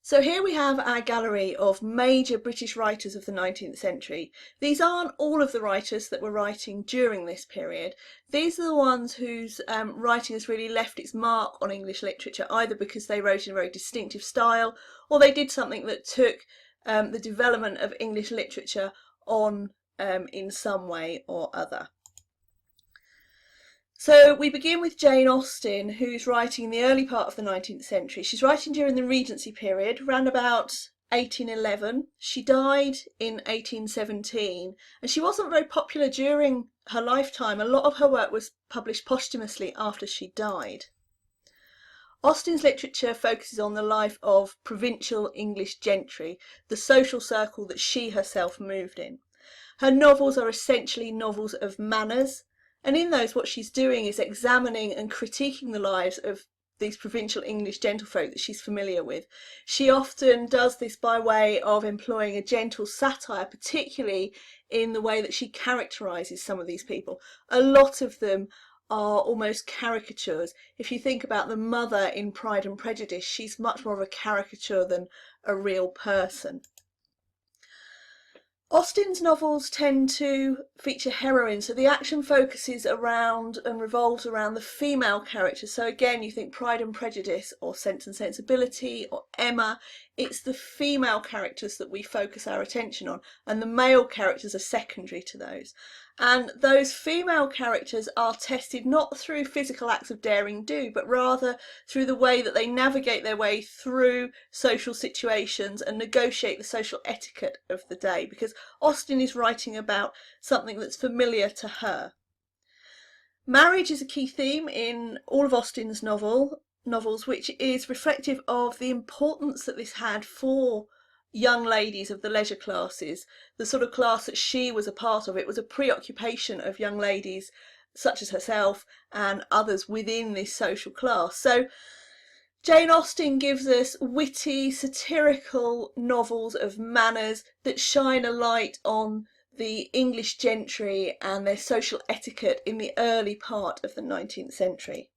So here we have our gallery of major British writers of the 19th century. These aren't all of the writers that were writing during this period. These are the ones whose writing has really left its mark on English literature, either because they wrote in a very distinctive style or they did something that took the development of English literature on in some way or other. So we begin with Jane Austen, who's writing in the early part of the 19th century. She's writing during the Regency period, around about 1811. She died in 1817, and she wasn't very popular during her lifetime. A lot of her work was published posthumously after she died. Austen's literature focuses on the life of provincial English gentry, the social circle that she herself moved in. Her novels are essentially novels of manners, and in those what she's doing is examining and critiquing the lives of these provincial English gentlefolk that she's familiar with. She often does this by way of employing a gentle satire, particularly in the way that she characterises some of these people. A lot of them are almost caricatures. If you think about the mother in Pride and Prejudice, she's much more of a caricature than a real person. Austen's novels tend to feature heroines, so the action focuses around and revolves around the female characters. So again, you think Pride and Prejudice or Sense and Sensibility or Emma, it's the female characters that we focus our attention on, and the male characters are secondary to those. And those female characters are tested not through physical acts of daring do, but rather through the way that they navigate their way through social situations and negotiate the social etiquette of the day, because Austen is writing about something that's familiar to her. Marriage is a key theme in all of Austen's novels, which is reflective of the importance that this had for young ladies of the leisure classes, the sort of class that she was a part of. It was a preoccupation of young ladies such as herself and others within this social class. So Jane Austen gives us witty, satirical novels of manners that shine a light on the English gentry and their social etiquette in the early part of the 19th century.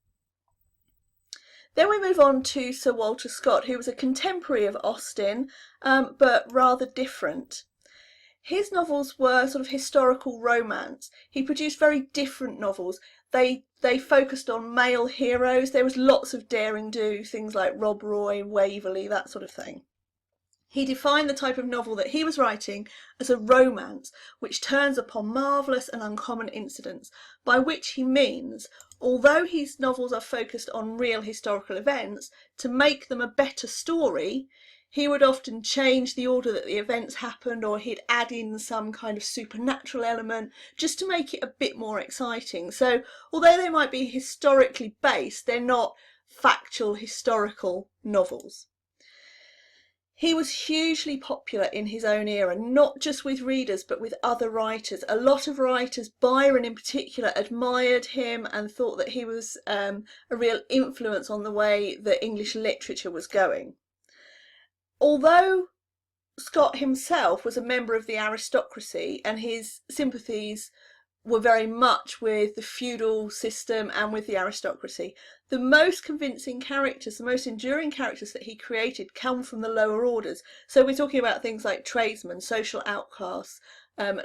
Then we move on to Sir Walter Scott, who was a contemporary of Austen, but rather different. His novels were sort of historical romance. He produced very different novels. They focused on male heroes. There was lots of daring do, things like Rob Roy, Waverley, that sort of thing. He defined the type of novel that he was writing as a romance which turns upon marvellous and uncommon incidents, by which he means, although his novels are focused on real historical events, to make them a better story, he would often change the order that the events happened, or he'd add in some kind of supernatural element just to make it a bit more exciting. So although they might be historically based, they're not factual historical novels. He was hugely popular in his own era, not just with readers but with other writers. A lot of writers, Byron in particular, admired him and thought that he was a real influence on the way that English literature was going. Although Scott himself was a member of the aristocracy and his sympathies were very much with the feudal system and with the aristocracy, the most convincing characters, the most enduring characters that he created come from the lower orders. So we're talking about things like tradesmen, social outcasts,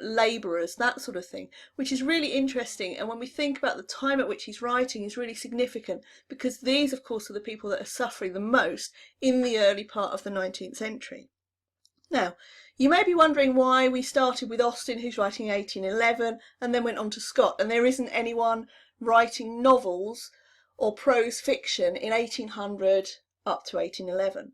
labourers, that sort of thing, which is really interesting. And when we think about the time at which he's writing is really significant, because these of course are the people that are suffering the most in the early part of the 19th century. Now, you may be wondering why we started with Austen, who's writing 1811, and then went on to Scott, and there isn't anyone writing novels or prose fiction in 1800 up to 1811.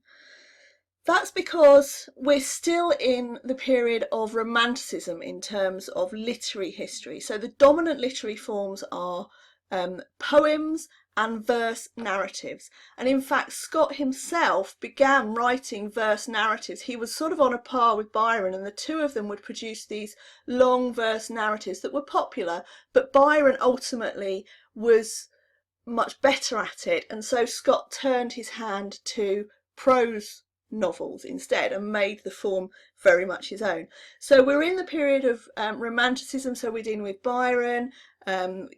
That's because we're still in the period of Romanticism in terms of literary history. So the dominant literary forms are poems and verse narratives. And in fact, Scott himself began writing verse narratives. He was sort of on a par with Byron, and the two of them would produce these long verse narratives that were popular, but Byron ultimately was much better at it, and so Scott turned his hand to prose novels instead and made the form very much his own. So we're in the period of Romanticism, so we're dealing with Byron,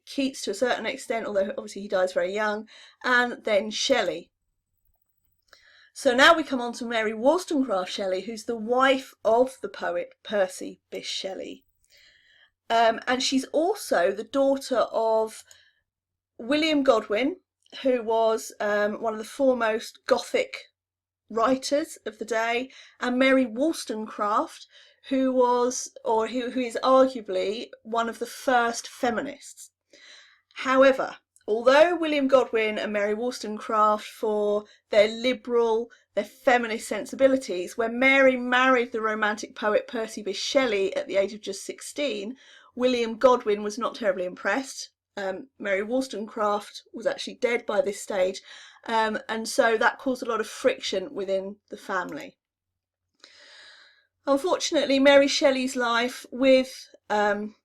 Keats to a certain extent, although obviously he dies very young, and then Shelley. So now we come on to Mary Wollstonecraft Shelley, who's the wife of the poet Percy Bysshe Shelley. And she's also the daughter of William Godwin, who was one of the foremost Gothic writers of the day, and Mary Wollstonecraft, who is arguably one of the first feminists. However, although William Godwin and Mary Wollstonecraft, for their liberal, their feminist sensibilities, when Mary married the romantic poet Percy Bysshe Shelley at the age of just 16, William Godwin was not terribly impressed. Mary Wollstonecraft was actually dead by this stage, and so that caused a lot of friction within the family. Unfortunately, Mary Shelley's life with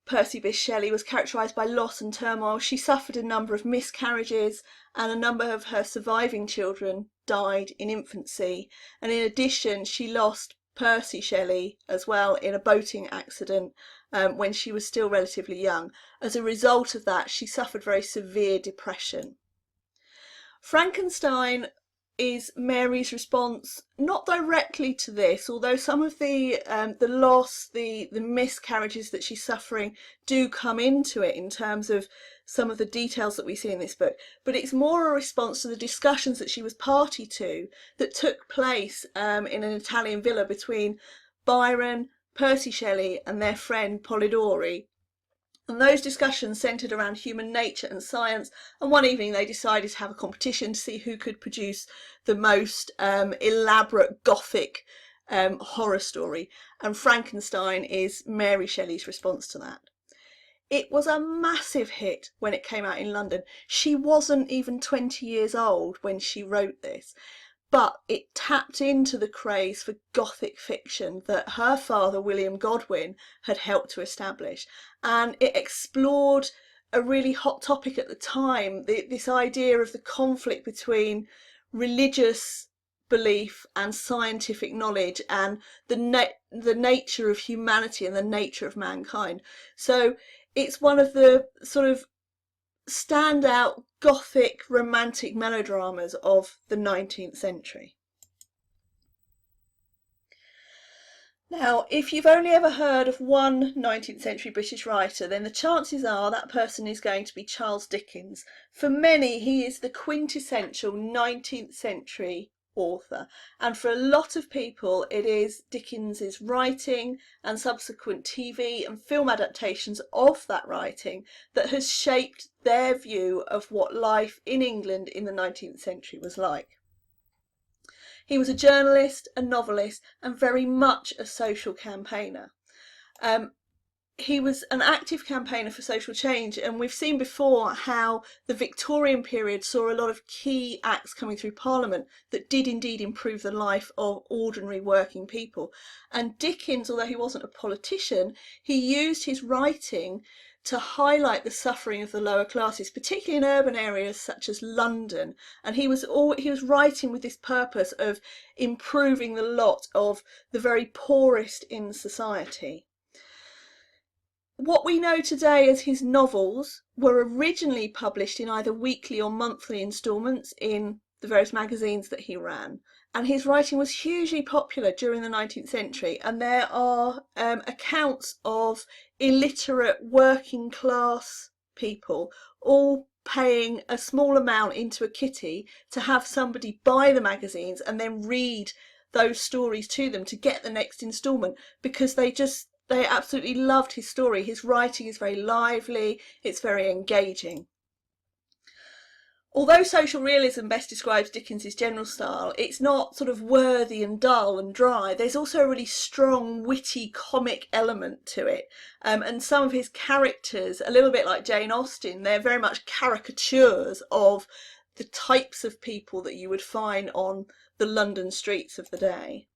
Percy Bysshe Shelley was characterised by loss and turmoil. She suffered a number of miscarriages, and a number of her surviving children died in infancy. And in addition, she lost Percy Shelley as well in a boating accident when she was still relatively young. As a result of that, she suffered very severe depression. Frankenstein is Mary's response, not directly to this, although some of the loss, the miscarriages that she's suffering do come into it in terms of some of the details that we see in this book, but it's more a response to the discussions that she was party to that took place in an Italian villa between Byron, Percy Shelley and their friend Polidori. And those discussions centred around human nature and science, and one evening they decided to have a competition to see who could produce the most elaborate Gothic horror story, and Frankenstein is Mary Shelley's response to that. It was a massive hit when it came out in London. She wasn't even 20 years old when she wrote this, but it tapped into the craze for Gothic fiction that her father, William Godwin, had helped to establish. And it explored a really hot topic at the time, this idea of the conflict between religious belief and scientific knowledge, and the nature of humanity and the nature of mankind. So it's one of the sort of standout Gothic romantic melodramas of the 19th century. Now, if you've only ever heard of one 19th century British writer, then the chances are that person is going to be Charles Dickens. For many, he is the quintessential 19th century author, and for a lot of people it is Dickens's writing and subsequent TV and film adaptations of that writing that has shaped their view of what life in England in the 19th century was like. He was a journalist, a novelist, and very much a social campaigner. He was an active campaigner for social change, and we've seen before how the Victorian period saw a lot of key acts coming through Parliament that did indeed improve the life of ordinary working people. And Dickens, although he wasn't a politician, he used his writing to highlight the suffering of the lower classes, particularly in urban areas such as London. And he was writing with this purpose of improving the lot of the very poorest in society. What we know today as his novels were originally published in either weekly or monthly instalments in the various magazines that he ran, and his writing was hugely popular during the 19th century, and there are accounts of illiterate working class people all paying a small amount into a kitty to have somebody buy the magazines and then read those stories to them to get the next instalment, because they absolutely loved his story. His writing is very lively, it's very engaging. Although social realism best describes Dickens's general style, it's not sort of worthy and dull and dry. There's also a really strong, witty, comic element to it. And some of his characters, a little bit like Jane Austen, they're very much caricatures of the types of people that you would find on the London streets of the day.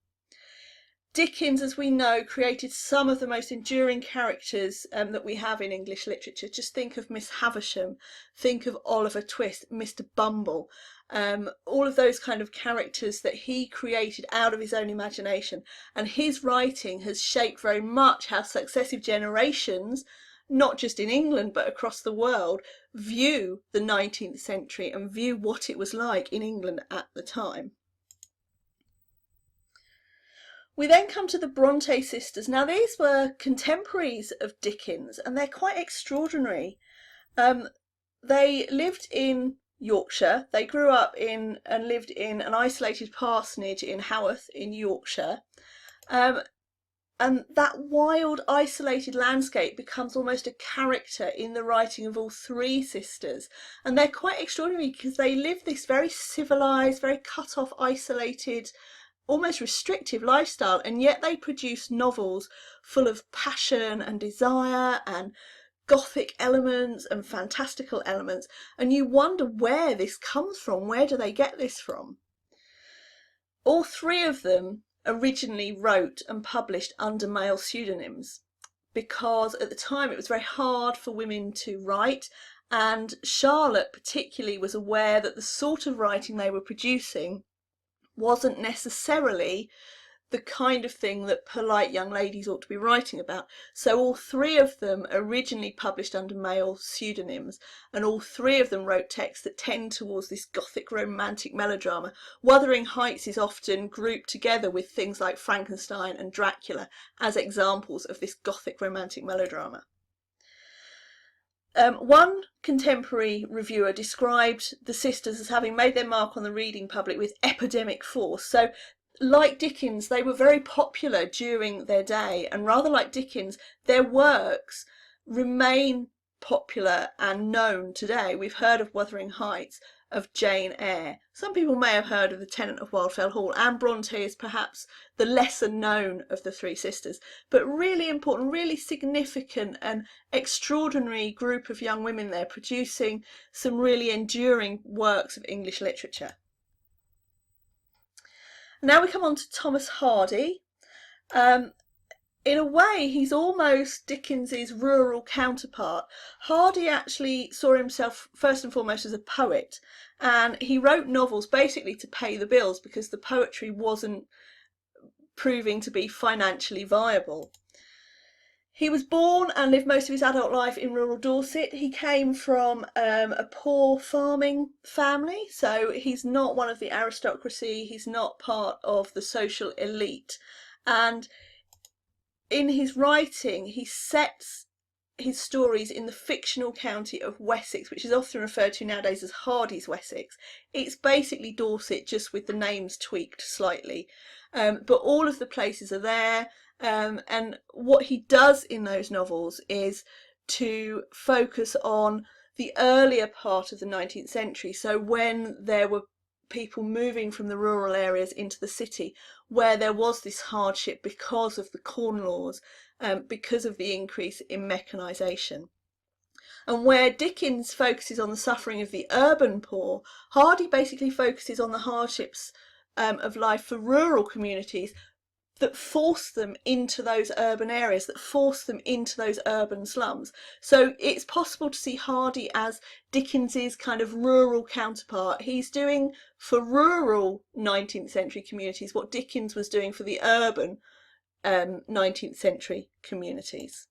Dickens, as we know, created some of the most enduring characters that we have in English literature. Just think of Miss Havisham, think of Oliver Twist, Mr. Bumble, all of those kind of characters that he created out of his own imagination. And his writing has shaped very much how successive generations, not just in England but across the world, view the 19th century and view what it was like in England at the time. We then come to the Bronte sisters. Now these were contemporaries of Dickens and they're quite extraordinary. They lived in Yorkshire. They grew up in and lived in an isolated parsonage in Haworth in Yorkshire. And that wild, isolated landscape becomes almost a character in the writing of all three sisters. And they're quite extraordinary because they live this very civilised, very cut off, isolated, almost restrictive lifestyle, and yet they produce novels full of passion and desire and gothic elements and fantastical elements, and you wonder where this comes from. Where do they get this from? All three of them originally wrote and published under male pseudonyms because at the time it was very hard for women to write, and Charlotte particularly was aware that the sort of writing they were producing wasn't necessarily the kind of thing that polite young ladies ought to be writing about. So all three of them originally published under male pseudonyms, and all three of them wrote texts that tend towards this gothic romantic melodrama. Wuthering Heights is often grouped together with things like Frankenstein and Dracula as examples of this gothic romantic melodrama. One contemporary reviewer described the sisters as having made their mark on the reading public with epidemic force. So like Dickens, they were very popular during their day, and rather like Dickens, their works remain popular and known today. We've heard of Wuthering Heights, of Jane Eyre. Some people may have heard of The Tenant of Wildfell Hall. Anne Bronte is perhaps the lesser known of the three sisters, but really important, really significant and extraordinary group of young women there producing some really enduring works of English literature. Now we come on to Thomas Hardy. In a way, he's almost Dickens's rural counterpart. Hardy actually saw himself first and foremost as a poet, and he wrote novels basically to pay the bills because the poetry wasn't proving to be financially viable. He was born and lived most of his adult life in rural Dorset. He came from a poor farming family, so he's not one of the aristocracy, he's not part of the social elite. And in his writing, he sets his stories in the fictional county of Wessex, which is often referred to nowadays as Hardy's Wessex. It's basically Dorset, just with the names tweaked slightly. But all of the places are there. And what he does in those novels is to focus on the earlier part of the 19th century, so when there were people moving from the rural areas into the city, where there was this hardship because of the Corn Laws, because of the increase in mechanisation. And where Dickens focuses on the suffering of the urban poor, Hardy basically focuses on the hardships of life for rural communities that force them into those urban areas, that force them into those urban slums. So it's possible to see Hardy as Dickens's kind of rural counterpart. He's doing for rural 19th century communities what Dickens was doing for the urban 19th century communities.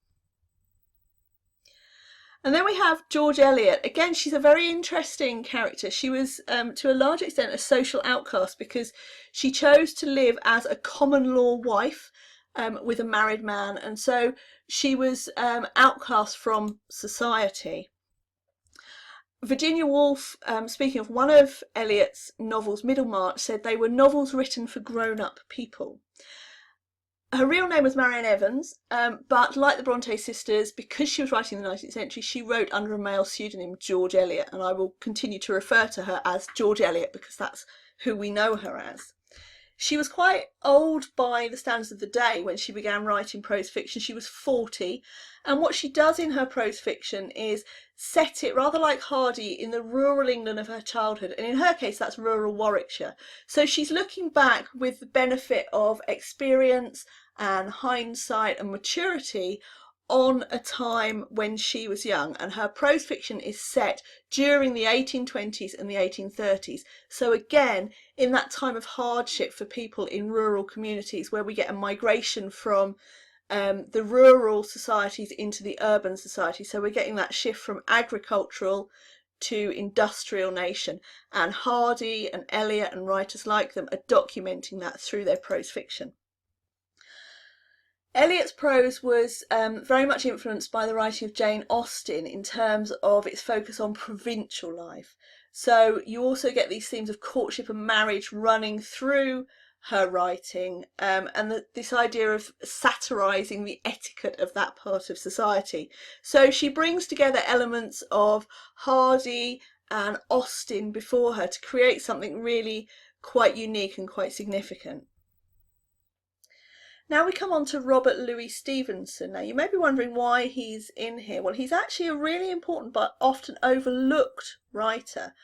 And then we have George Eliot. Again, she's a very interesting character. She was, to a large extent, a social outcast because she chose to live as a common law wife with a married man, and so she was outcast from society. Virginia Woolf, speaking of one of Eliot's novels, Middlemarch, said they were novels written for grown-up people. Her real name was Marianne Evans, but like the Bronte sisters, because she was writing in the 19th century, she wrote under a male pseudonym, George Eliot, and I will continue to refer to her as George Eliot because that's who we know her as. She was quite old by the standards of the day when she began writing prose fiction. She was 40, and what she does in her prose fiction is set it, rather like Hardy, in the rural England of her childhood, and in her case that's rural Warwickshire. So she's looking back with the benefit of experience and hindsight and maturity on a time when she was young, and her prose fiction is set during the 1820s and the 1830s. So again, in that time of hardship for people in rural communities where we get a migration from the rural societies into the urban society. So we're getting that shift from agricultural to industrial nation, and Hardy and Eliot and writers like them are documenting that through their prose fiction. Eliot's prose was very much influenced by the writing of Jane Austen in terms of its focus on provincial life. So you also get these themes of courtship and marriage running through her writing, and this idea of satirising the etiquette of that part of society. So she brings together elements of Hardy and Austen before her to create something really quite unique and quite significant. Now we come on to Robert Louis Stevenson. Now you may be wondering why he's in here. Well, he's actually a really important but often overlooked writer.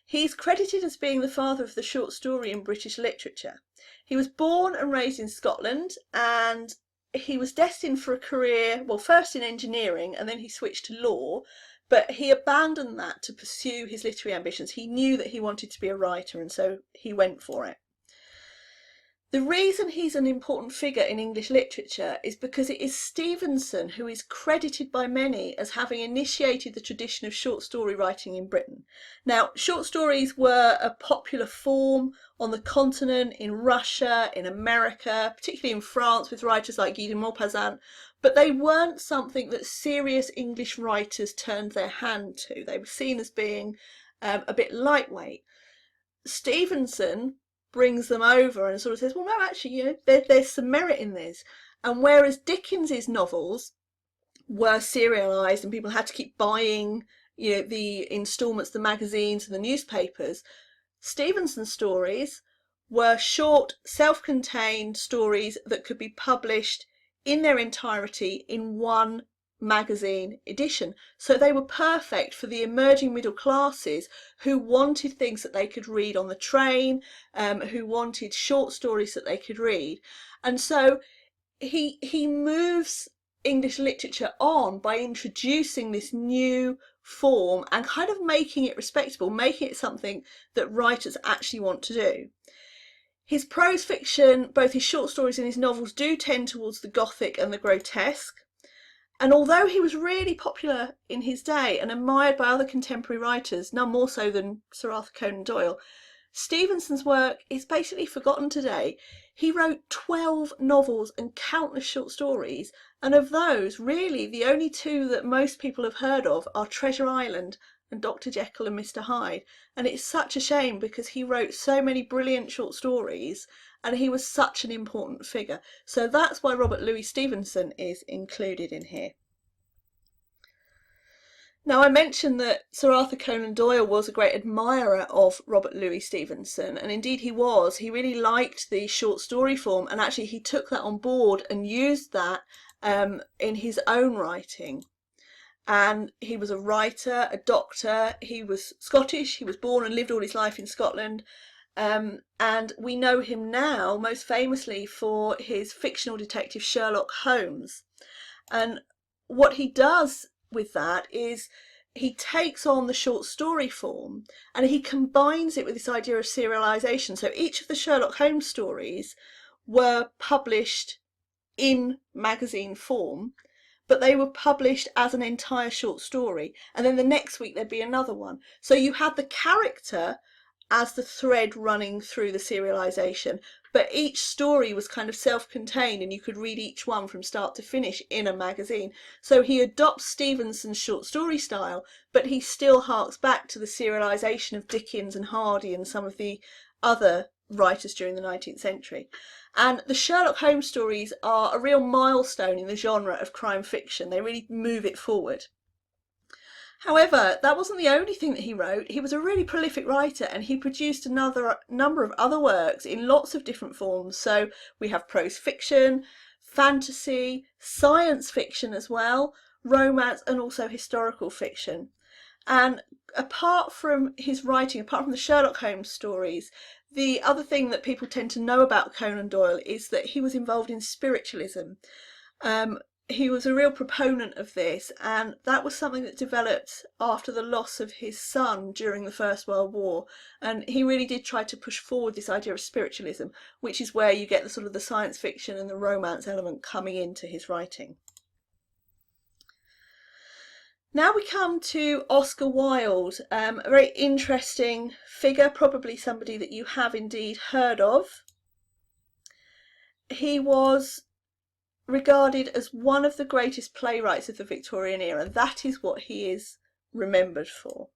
He's credited as being the father of the short story in British literature. He was born and raised in Scotland, and he was destined for a career, well, first in engineering and then he switched to law, but he abandoned that to pursue his literary ambitions. He knew that he wanted to be a writer, and so he went for it. The reason he's an important figure in English literature is because it is Stevenson who is credited by many as having initiated the tradition of short story writing in Britain. Now, short stories were a popular form on the continent, in Russia, in America, particularly in France with writers like Guy de Maupassant, but they weren't something that serious English writers turned their hand to. They were seen as being a bit lightweight. Stevenson brings them over and sort of says, well, no, actually, you know, there's some merit in this. And whereas Dickens's novels were serialised and people had to keep buying, you know, the instalments, the magazines and the newspapers, Stevenson's stories were short, self-contained stories that could be published in their entirety in one magazine edition. So they were perfect for the emerging middle classes who wanted things that they could read on the train, who wanted short stories that they could read. And so he moves English literature on by introducing this new form and kind of making it respectable, making it something that writers actually want to do. His prose fiction, both his short stories and his novels, do tend towards the Gothic and the grotesque. And although he was really popular in his day and admired by other contemporary writers, none more so than Sir Arthur Conan Doyle, Stevenson's work is basically forgotten today. He wrote 12 novels and countless short stories, and of those, really, the only two that most people have heard of are Treasure Island and Dr. Jekyll and Mr. Hyde. And it's such a shame because he wrote so many brilliant short stories and he was such an important figure. So that's why Robert Louis Stevenson is included in here. Now, I mentioned that Sir Arthur Conan Doyle was a great admirer of Robert Louis Stevenson, and indeed he was. He really liked the short story form, and actually he took that on board and used that in his own writing. And he was a writer, a doctor, he was Scottish, he was born and lived all his life in Scotland, and we know him now most famously for his fictional detective Sherlock Holmes. And what he does with that is he takes on the short story form and he combines it with this idea of serialization. So each of the Sherlock Holmes stories were published in magazine form, but they were published as an entire short story, and then the next week there'd be another one. So you had the character as the thread running through the serialization, but each story was kind of self-contained and you could read each one from start to finish in a magazine. So he adopts Stevenson's short story style, but he still harks back to the serialization of Dickens and Hardy and some of the other writers during the 19th century. And the Sherlock Holmes stories are a real milestone in the genre of crime fiction. They really move it forward. However, that wasn't the only thing that he wrote. He was a really prolific writer and he produced another number of other works in lots of different forms. So we have prose fiction, fantasy, science fiction as well, romance, and also historical fiction. And apart from his writing, apart from the Sherlock Holmes stories, the other thing that people tend to know about Conan Doyle is that he was involved in spiritualism. He was a real proponent of this, and that was something that developed after the loss of his son during the First World War. And he really did try to push forward this idea of spiritualism, which is where you get the sort of the science fiction and the romance element coming into his writing. Now we come to Oscar Wilde, a very interesting figure, probably somebody that you have indeed heard of. He was regarded as one of the greatest playwrights of the Victorian era. That is what he is remembered for.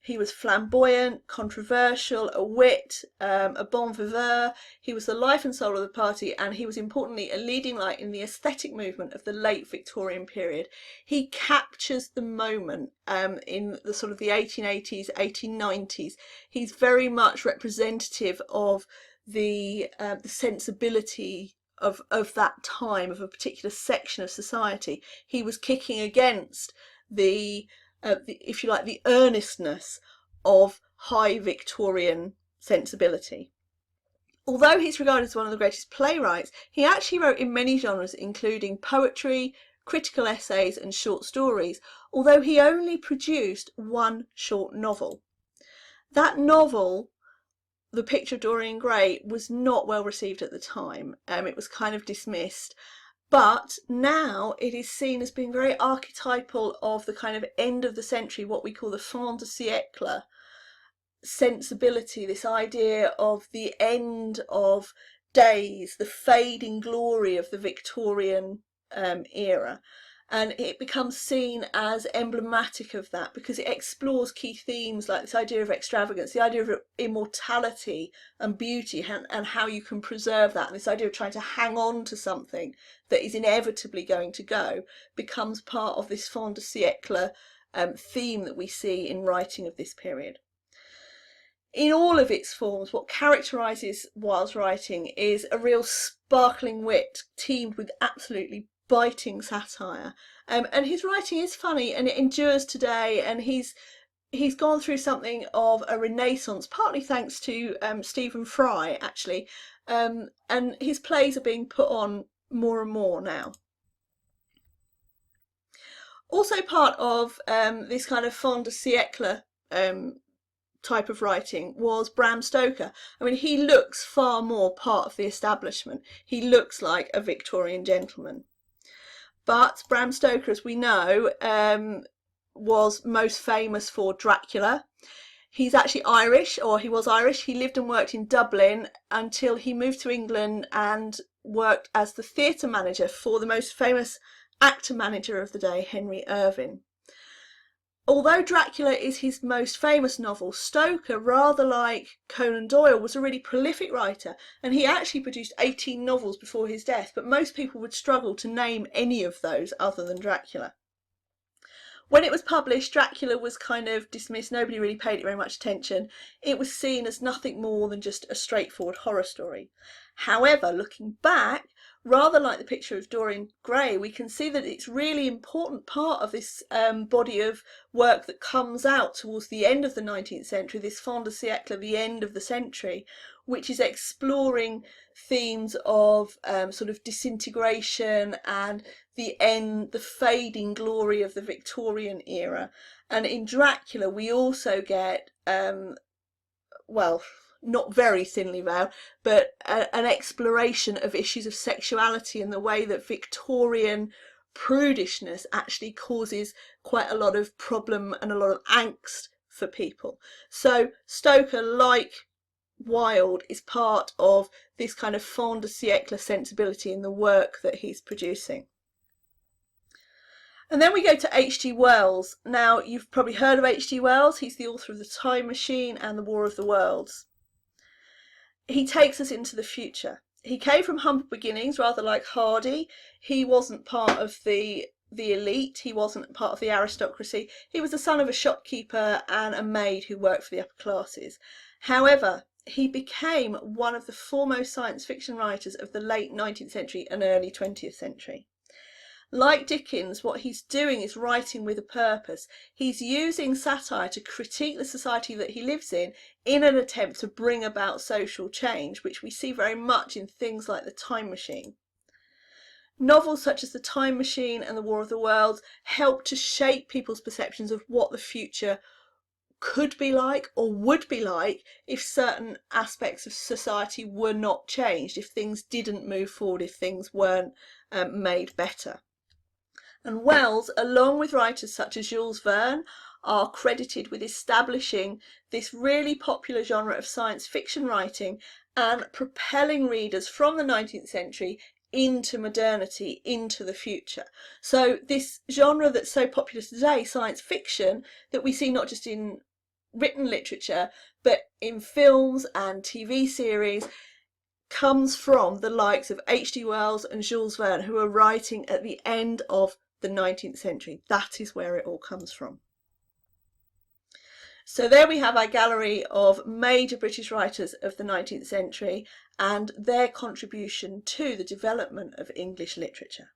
He was flamboyant, controversial, a wit, a bon viveur. He was the life and soul of the party, and he was importantly a leading light in the aesthetic movement of the late Victorian period. He captures the moment in the sort of the 1880s, 1890s. He's very much representative of the sensibility of that time, of a particular section of society. He was kicking against if you like, the earnestness of high Victorian sensibility. Although he's regarded as one of the greatest playwrights, he actually wrote in many genres, including poetry, critical essays and short stories, although he only produced one short novel. That novel, The Picture of Dorian Gray, was not well received at the time. It was kind of dismissed. But now it is seen as being very archetypal of the kind of end of the century, what we call the fin de siècle sensibility, this idea of the end of days, the fading glory of the Victorian era. And it becomes seen as emblematic of that because it explores key themes like this idea of extravagance, the idea of immortality and beauty, and how you can preserve that, and this idea of trying to hang on to something that is inevitably going to go becomes part of this fin de siècle theme that we see in writing of this period. In all of its forms, what characterises Wilde's writing is a real sparkling wit teamed with absolutely biting satire, and his writing is funny and it endures today, and he's gone through something of a renaissance, partly thanks to Stephen Fry actually, and his plays are being put on more and more now. Also part of this kind of fin de siècle type of writing was Bram Stoker. I mean, he looks far more part of the establishment. He looks like a Victorian gentleman. But Bram Stoker, as we know, was most famous for Dracula. He's actually Irish, or he was Irish. He lived and worked in Dublin until he moved to England and worked as the theatre manager for the most famous actor manager of the day, Henry Irving. Although Dracula is his most famous novel, Stoker, rather like Conan Doyle, was a really prolific writer, and he actually produced 18 novels before his death, but most people would struggle to name any of those other than Dracula. When it was published, Dracula was kind of dismissed. Nobody really paid it very much attention. It was seen as nothing more than just a straightforward horror story. However, looking back, rather like The Picture of Dorian Gray, we can see that it's really important part of this body of work that comes out towards the end of the 19th century, this fin de siècle, the end of the century, which is exploring themes of sort of disintegration and the fading glory of the Victorian era. And in Dracula we also get, well, not very thinly veiled, but an exploration of issues of sexuality and the way that Victorian prudishness actually causes quite a lot of problem and a lot of angst for people. So Stoker, like Wilde, is part of this kind of fin de siècle sensibility in the work that he's producing. And then we go to H.G. Wells. Now, you've probably heard of H.G. Wells. He's the author of The Time Machine and The War of the Worlds. He takes us into the future. He came from humble beginnings, rather like Hardy. He wasn't part of the elite. He wasn't part of the aristocracy. He was the son of a shopkeeper and a maid who worked for the upper classes. However, he became one of the foremost science fiction writers of the late 19th century and early 20th century. Like Dickens, what he's doing is writing with a purpose. He's using satire to critique the society that he lives in an attempt to bring about social change, which we see very much in things like The Time Machine. Novels such as The Time Machine and The War of the Worlds help to shape people's perceptions of what the future could be like or would be like if certain aspects of society were not changed, if things didn't move forward, if things weren't made better. And Wells, along with writers such as Jules Verne, are credited with establishing this really popular genre of science fiction writing and propelling readers from the 19th century into modernity, into the future. So this genre that's so popular today, science fiction, that we see not just in written literature but in films and TV series, comes from the likes of H.G. Wells and Jules Verne, who are writing at the end of the 19th century. That is where it all comes from. So there we have our gallery of major British writers of the 19th century and their contribution to the development of English literature.